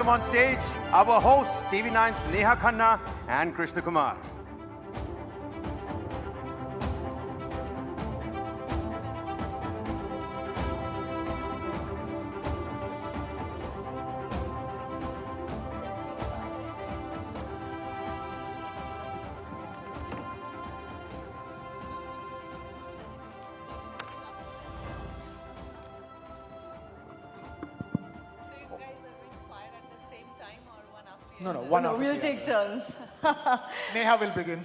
On stage, our hosts, TV9's Neha Khanna and Krishna Kumar. No, we'll take turns. Neha will begin.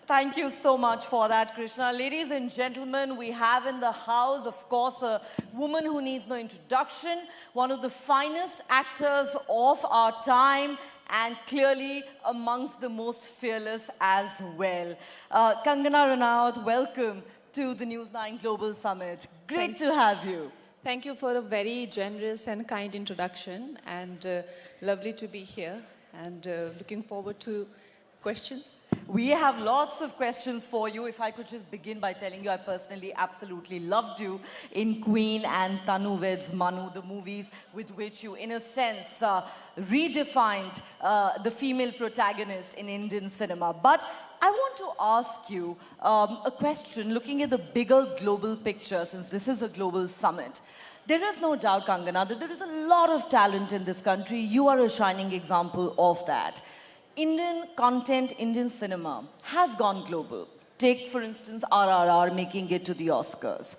Thank you so much for that, Krishna. Ladies and gentlemen, we have in the house, of course, a woman who needs no introduction, one of the finest actors of our time, and clearly amongst the most fearless as well. Kangana Ranaut, welcome to the News 9 Global Summit. Great to have you. Thank you for a very generous and kind introduction, and lovely to be here, and looking forward to questions. We have lots of questions for you. If I could just begin by telling you I personally absolutely loved you in Queen and Tanu Veds Manu, the movies with which you, in a sense, redefined the female protagonist in Indian cinema. But I want to ask you a question looking at the bigger global picture, since this is a global summit. There is no doubt, Kangana, that there is a lot of talent in this country. You are a shining example of that. Indian content, Indian cinema has gone global. Take, for instance, RRR making it to the Oscars.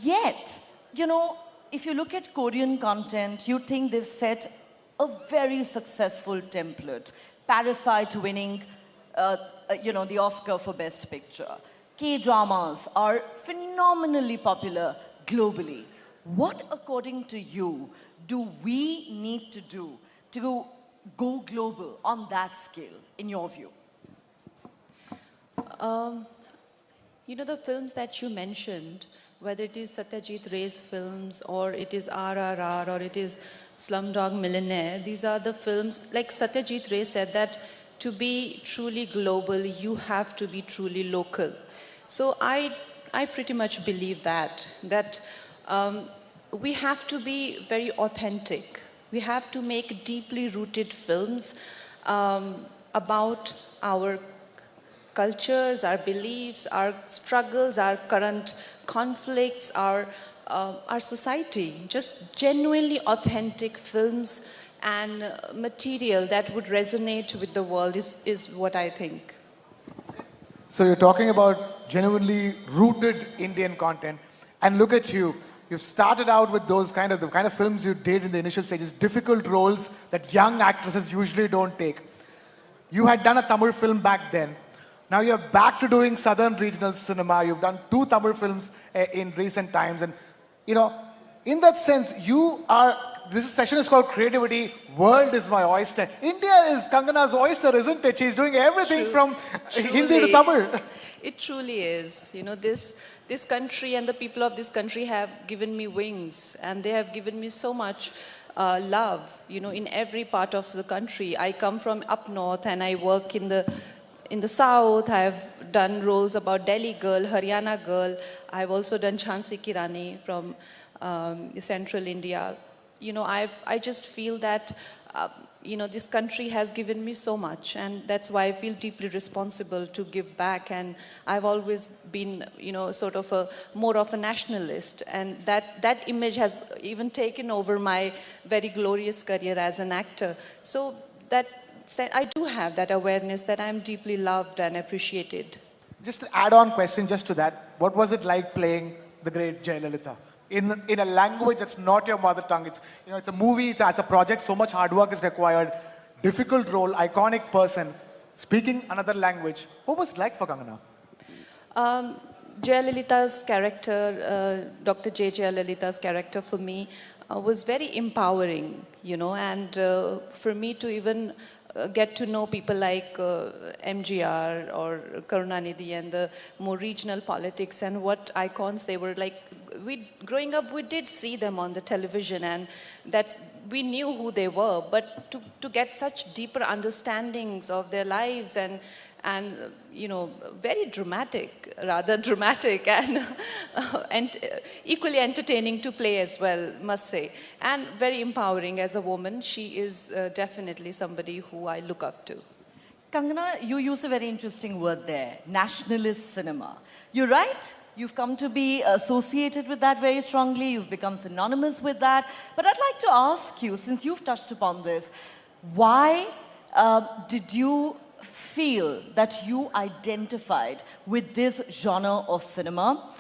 Yet, you know, if you look at Korean content, you'd think they've set a very successful template. Parasite winning, the Oscar for Best Picture. K-dramas are phenomenally popular globally. What, according to you, do we need to do to go global on that scale, in your view? You know, the films that you mentioned, whether it is Satyajit Ray's films, or it is RRR, or it is Slumdog Millionaire, these are the films, like Satyajit Ray said, that to be truly global, you have to be truly local. So I pretty much believe that we have to be very authentic. We have to make deeply rooted films about our cultures, our beliefs, our struggles, our current conflicts, our society. Just genuinely authentic films and material that would resonate with the world is what I think. So you're talking about genuinely rooted Indian content, and look at you. You've started out with those the kind of films you did in the initial stages, difficult roles that young actresses usually don't take. You had done a Tamil film back then. Now you're back to doing Southern regional cinema. You've done 2 Tamil films in recent times. And, you know, in that sense, this session is called Creativity, World is My Oyster. India is Kangana's oyster, isn't it? She's doing everything from Hindi to Tamil. It truly is. You know, this country and the people of this country have given me wings, and they have given me so much love, you know, in every part of the country. I come from up north and I work in the south. I've done roles about Delhi girl, Haryana girl. I've also done Jhansi Ki Rani from central India. You know, I just feel that, this country has given me so much, and that's why I feel deeply responsible to give back. And I've always been, sort of more of a nationalist, and that image has even taken over my very glorious career as an actor. So I do have that awareness that I'm deeply loved and appreciated. Just an add-on question just to that. What was it like playing the great Jayalalitha? In a language that's not your mother tongue. It's a movie, it's as a project, so much hard work is required. Difficult role, iconic person, speaking another language. What was it like for Kangana? Jayalalitha's character, Dr. J. Jayalalitha's character for me was very empowering, and for me to even get to know people like MGR or Karunanidhi and the more regional politics and what icons they were like. Growing up, we did see them on the television, and we knew who they were, but to get such deeper understandings of their lives and you know, very dramatic, rather dramatic, and, equally entertaining to play as well, must say. And very empowering as a woman. She is definitely somebody who I look up to. Kangana, you used a very interesting word there, nationalist cinema. You're right. You've come to be associated with that very strongly. You've become synonymous with that. But I'd like to ask you, since you've touched upon this, why did you feel that you identified with this genre of cinema?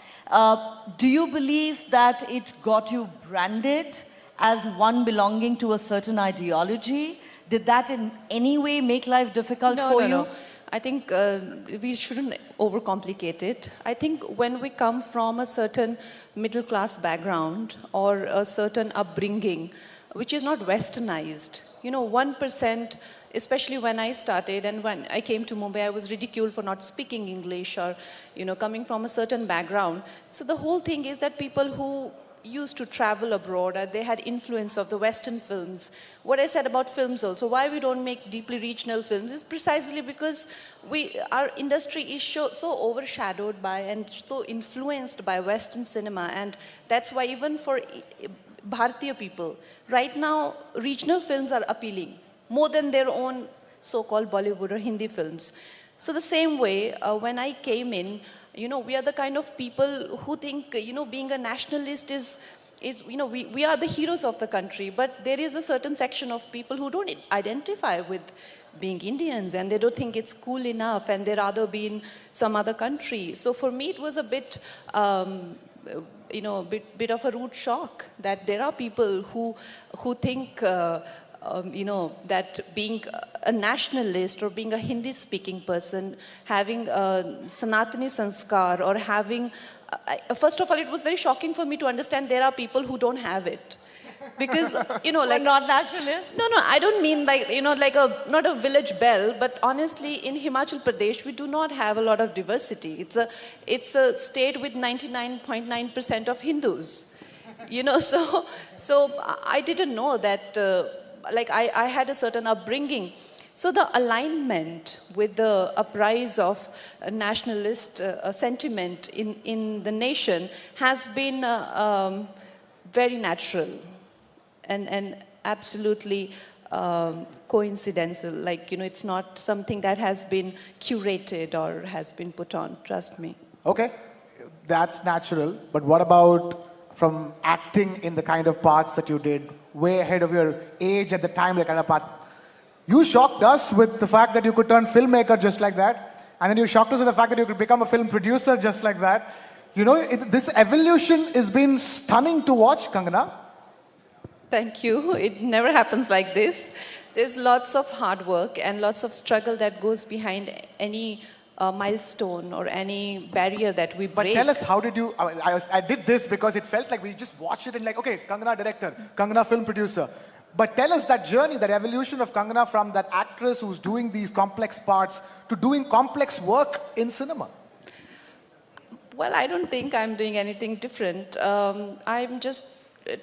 Do you believe that it got you branded as one belonging to a certain ideology? Did that in any way make life difficult for you? No. I think we shouldn't overcomplicate it. I think when we come from a certain middle-class background or a certain upbringing, which is not westernized, you know, 1%, especially when I started and when I came to Mumbai, I was ridiculed for not speaking English or, you know, coming from a certain background. So the whole thing is that people who used to travel abroad, they had influence of the Western films. What I said about films also, why we don't make deeply regional films is precisely because our industry is so overshadowed by and so influenced by Western cinema, and that's why even for Bharatiya people, right now regional films are appealing more than their own so-called Bollywood or Hindi films. So the same way, when I came in, you know, we are the kind of people who think, you know, being a nationalist is you know, we are the heroes of the country, but there is a certain section of people who don't identify with being Indians, and they don't think it's cool enough, and they rather be in some other country. So for me, it was a bit, you know, bit of a rude shock that there are people who think, you know, that being a nationalist or being a Hindi-speaking person, having a Sanatani Sanskar or having, first of all, it was very shocking for me to understand there are people who don't have it. Because, you know, like... not nationalist? No, I don't mean like, you know, like not a village belle, but honestly, in Himachal Pradesh, we do not have a lot of diversity. It's a state with 99.9% of Hindus. You know, so I didn't know that... like I had a certain upbringing. So the alignment with the uprise of a nationalist sentiment in the nation has been very natural and absolutely coincidental. Like, you know, it's not something that has been curated or has been put on, trust me. Okay, that's natural. But what about from acting in the kind of parts that you did, way ahead of your age at the time, the kind of parts? You shocked us with the fact that you could turn filmmaker just like that. And then you shocked us with the fact that you could become a film producer just like that. You know, this evolution has been stunning to watch, Kangana. Thank you. It never happens like this. There's lots of hard work and lots of struggle that goes behind any milestone or any barrier that we break. But tell us, how did you... I did this because it felt like we just watched it and like, okay, Kangana director, Kangana film producer. But tell us that journey, that evolution of Kangana from that actress who's doing these complex parts to doing complex work in cinema. Well, I don't think I'm doing anything different. I'm just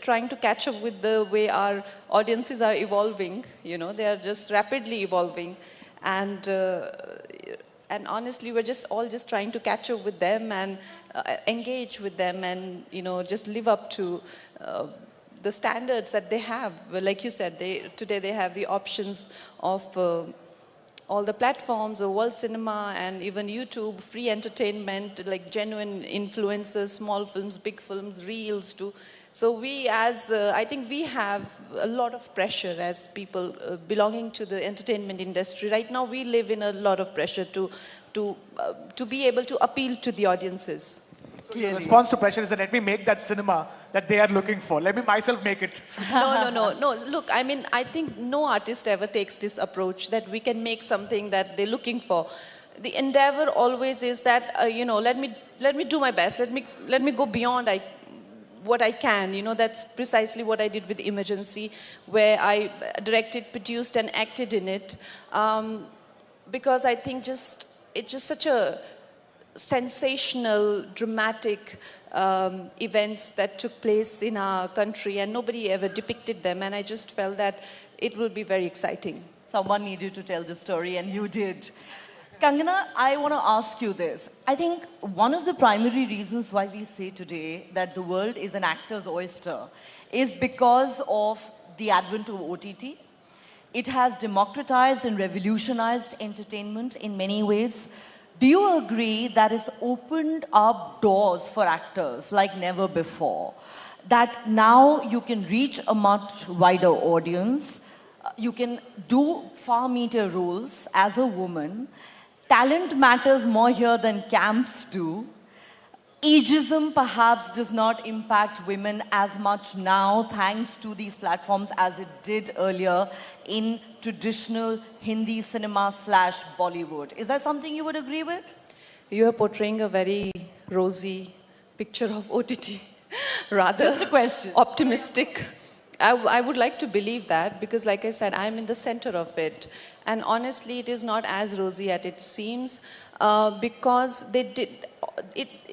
trying to catch up with the way our audiences are evolving. You know, they are just rapidly evolving. And honestly, we're all just trying to catch up with them and engage with them and, you know, just live up to the standards that they have. Well, like you said, today they have the options of all the platforms of world cinema and even YouTube, free entertainment, like genuine influencers, small films, big films, reels too. So I think we have a lot of pressure as people belonging to the entertainment industry. Right now, we live in a lot of pressure to be able to appeal to the audiences. So your response to pressure is that let me make that cinema that they are looking for. Let me myself make it. No. Look, I mean, I think no artist ever takes this approach that we can make something that they're looking for. The endeavor always is that, you know, let me do my best. Let me go beyond what I can. You know, that's precisely what I did with Emergency, where I directed, produced, and acted in it. Because I think it's just such a sensational, dramatic events that took place in our country, and nobody ever depicted them. And I just felt that it will be very exciting. Someone needed to tell the story, and you did. Kangana, I want to ask you this. I think one of the primary reasons why we say today that the world is an actor's oyster is because of the advent of OTT. It has democratized and revolutionized entertainment in many ways. Do you agree that it's opened up doors for actors like never before? That now you can reach a much wider audience, you can do far meatier roles as a woman, talent matters more here than camps do. Ageism perhaps does not impact women as much now thanks to these platforms as it did earlier in traditional Hindi cinema / Bollywood. Is that something you would agree with? You are portraying a very rosy picture of OTT, rather Just a question. Optimistic. I would like to believe that because, like I said, I'm in the center of it. And honestly, it is not as rosy as it seems because it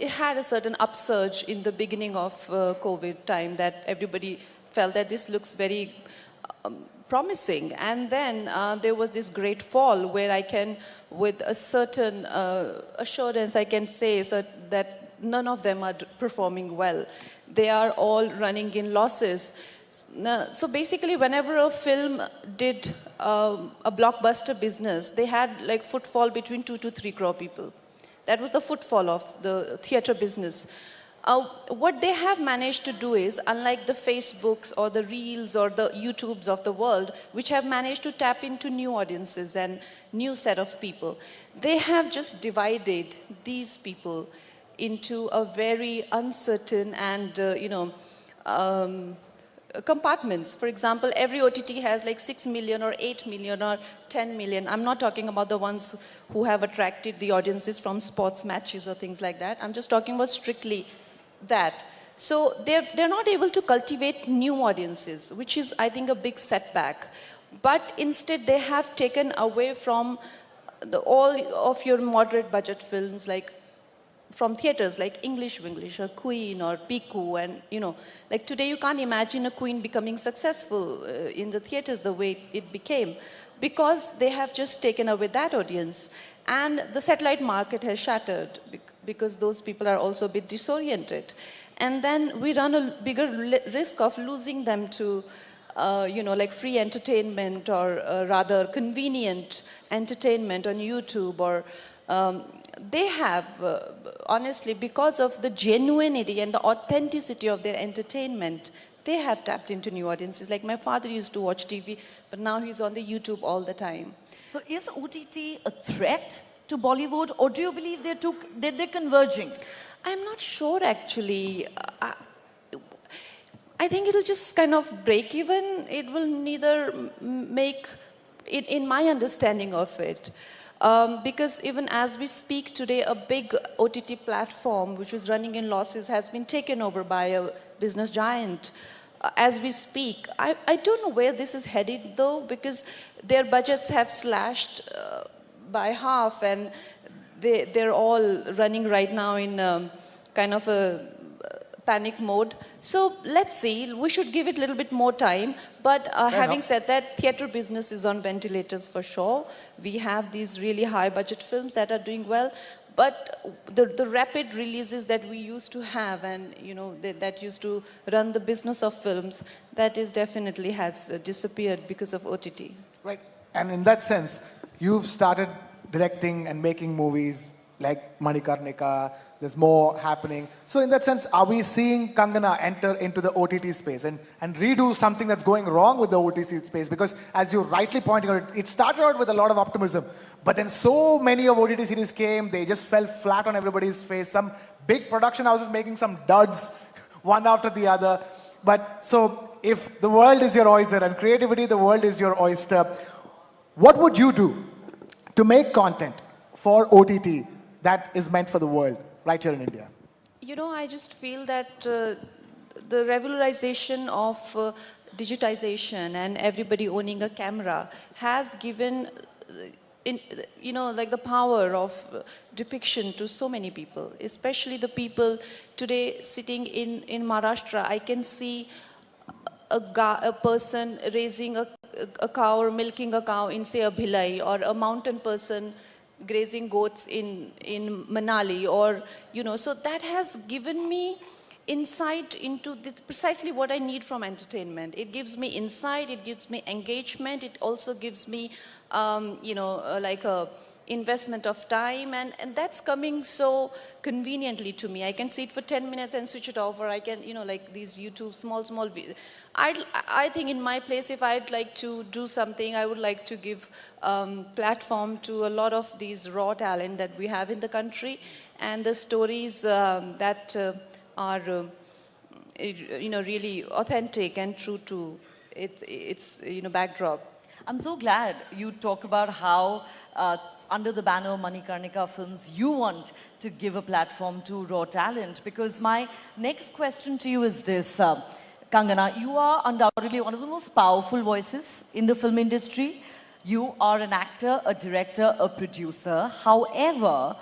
had a certain upsurge in the beginning of COVID time that everybody felt that this looks very promising. And then there was this great fall where I can, with a certain assurance, I can say that none of them are performing well. They are all running in losses. So basically, whenever a film did a blockbuster business, they had like footfall between 2 to 3 crore people. That was the footfall of the theater business. What they have managed to do is, unlike the Facebooks or the Reels or the YouTubes of the world, which have managed to tap into new audiences and new set of people, they have just divided these people into a very uncertain and, compartments. For example, every OTT has like 6 million or 8 million or 10 million. I'm not talking about the ones who have attracted the audiences from sports matches or things like that. I'm just talking about strictly that. So they're not able to cultivate new audiences, which is, I think, a big setback. But instead, they have taken away from all of your moderate budget films like from theaters like English Winglish or Queen or Piku, and like today you can't imagine a Queen becoming successful in the theaters the way it became because they have just taken away that audience, and the satellite market has shattered because those people are also a bit disoriented, and then we run a bigger risk of losing them to like free entertainment or rather convenient entertainment on YouTube or they have, honestly, because of the genuinity and the authenticity of their entertainment, they have tapped into new audiences. Like my father used to watch TV, but now he's on the YouTube all the time. So is OTT a threat to Bollywood, or do you believe they're converging? I'm not sure, actually. I think it'll just kind of break even. It will neither make, in my understanding of it, because even as we speak today, a big OTT platform which was running in losses has been taken over by a business giant. As we speak, I don't know where this is headed though, because their budgets have slashed by half, and they're all running right now in kind of a panic mode. So let's see, we should give it a little bit more time. But having said that, theater business is on ventilators for sure. We have these really high budget films that are doing well. But the rapid releases that we used to have and that used to run the business of films, that is definitely has disappeared because of OTT. Right. And in that sense, you've started directing and making movies like Manikarnika. There's more happening. So in that sense, are we seeing Kangana enter into the OTT space and redo something that's going wrong with the OTT space? Because as you rightly pointed out, it started out with a lot of optimism. But then so many of OTT series came, they just fell flat on everybody's face. Some big production houses making some duds, one after the other. But so if the world is your oyster and creativity, the world is your oyster, what would you do to make content for OTT that is meant for the world right here in India? I just feel that the regularization of digitization and everybody owning a camera has given like the power of depiction to so many people, especially the people today sitting in Maharashtra. I can see a person raising a cow or milking a cow in, say, a Bhilai, or a mountain person grazing goats in Manali, or, you know, so that has given me insight into precisely what I need from entertainment. It gives me insight, it gives me engagement, it also gives me, you know, like a investment of time, and that's coming so conveniently to me. I can see it for 10 minutes and switch it off, or I can, you know, like these YouTube small I think in my place, if I'd like to do something, I would like to give platform to a lot of these raw talent that we have in the country, and the stories that are you know, really authentic and true to its you know, backdrop. I'm so glad you talk about how under the banner of Manikarnika Films, you want to give a platform to raw talent, because my next question to you is this. Kangana, you are undoubtedly one of the most powerful voices in the film industry. You are an actor, a director, a producer. However,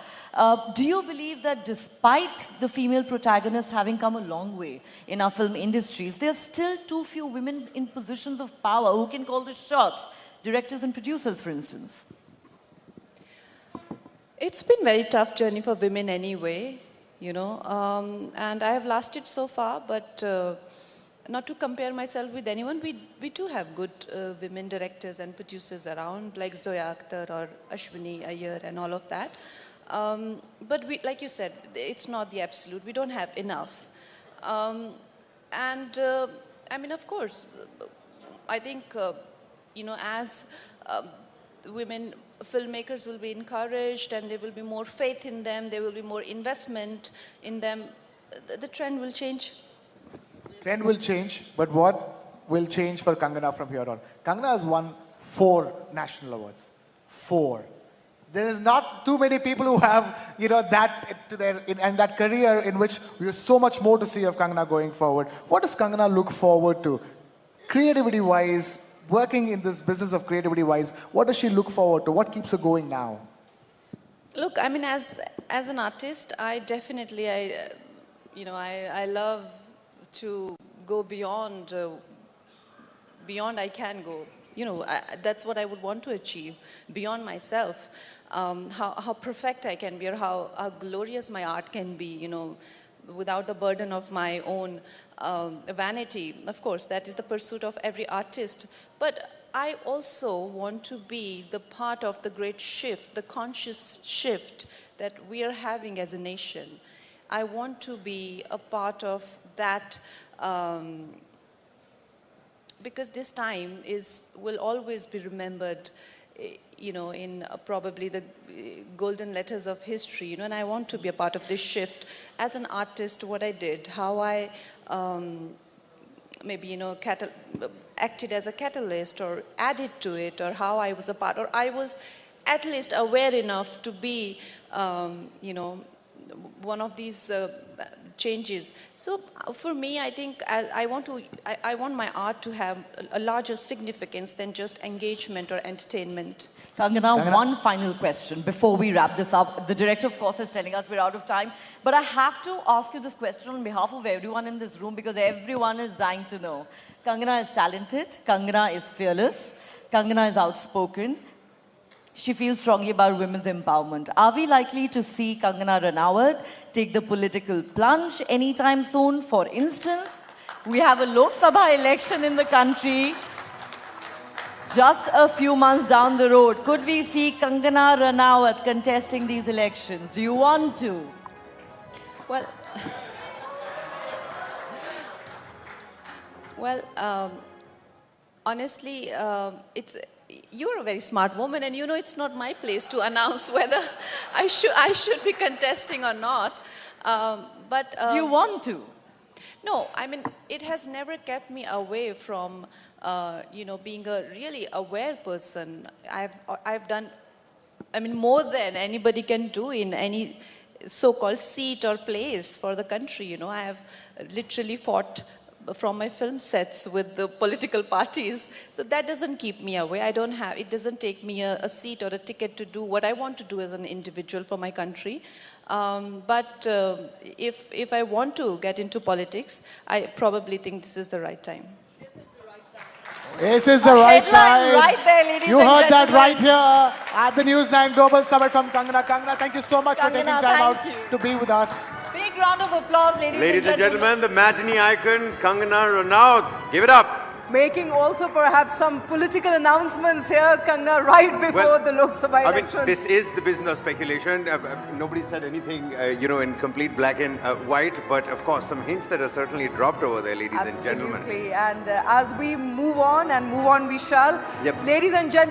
do you believe that despite the female protagonists having come a long way in our film industries, there are still too few women in positions of power who can call the shots? Directors and producers, for instance. It's been a very tough journey for women anyway, you know, and I have lasted so far, but not to compare myself with anyone, we do have good women directors and producers around, like Zoya Akhtar or Ashwini Iyer and all of that. But we, like you said, it's not the absolute. We don't have enough. I mean, of course, I think, you know, as women filmmakers will be encouraged and there will be more faith in them, there will be more investment in them, the trend will change. Trend will change, but what will change for Kangana from here on? Kangana has won 4 national awards. 4. There is not too many people who have, you know, that to their and that career in which we have so much more to see of Kangana going forward. What does Kangana look forward to, creativity-wise? Working in this business of creativity-wise, what does she look forward to? What keeps her going now? Look, I mean, as an artist, I definitely, you know, I love to go beyond I can go. You know, that's what I would want to achieve, beyond myself. How perfect I can be, or how glorious my art can be, you know, without the burden of my own vanity. Of course, that is the pursuit of every artist. But I also want to be the part of the great shift, the conscious shift that we are having as a nation. I want to be a part of that, because this time will always be remembered, you know, in probably the golden letters of history, you know, and I want to be a part of this shift. As an artist, what I did, how I maybe, you know, acted as a catalyst or added to it, or how I was a part, or I was at least aware enough to be, you know, one of these changes. So for me, I think I want my art to have a larger significance than just engagement or entertainment. Kangana, one final question before we wrap this up. The director, of course, is telling us we're out of time. But I have to ask you this question on behalf of everyone in this room, because everyone is dying to know. Kangana is talented. Kangana is fearless. Kangana is outspoken. She feels strongly about women's empowerment. Are we likely to see Kangana Ranaut take the political plunge anytime soon? For instance, we have a Lok Sabha election in the country just a few months down the road. Could we see Kangana Ranaut contesting these elections? Do you want to? Well, honestly, you're a very smart woman, and you know it's not my place to announce whether I should be contesting or not. Do you want to? No, I mean, it has never kept me away from, you know, being a really aware person. I've done, I mean, more than anybody can do in any so-called seat or place for the country. You know, I have literally fought from my film sets with the political parties. So that doesn't keep me away. It doesn't take me a seat or a ticket to do what I want to do as an individual for my country. But if I want to get into politics, I probably think this is the right time. This is the right time. This is the right headline time. right there, ladies You and heard that gentlemen. right here at the News 9 Global Summit from Kangana. Kangana, thank you so much for taking Kangana, time out thank you. to be with us. Big round of applause, Ladies and gentlemen, the matinee icon, Kangana Ranaut. Give it up. Making also perhaps some political announcements here, Kangana, right before the Lok Sabha elections. I mean, this is the business of speculation. Nobody said anything, in complete black and white. But of course, some hints that are certainly dropped over there, ladies and gentlemen. Absolutely. And as we move on we shall. Yep. Ladies and gentlemen.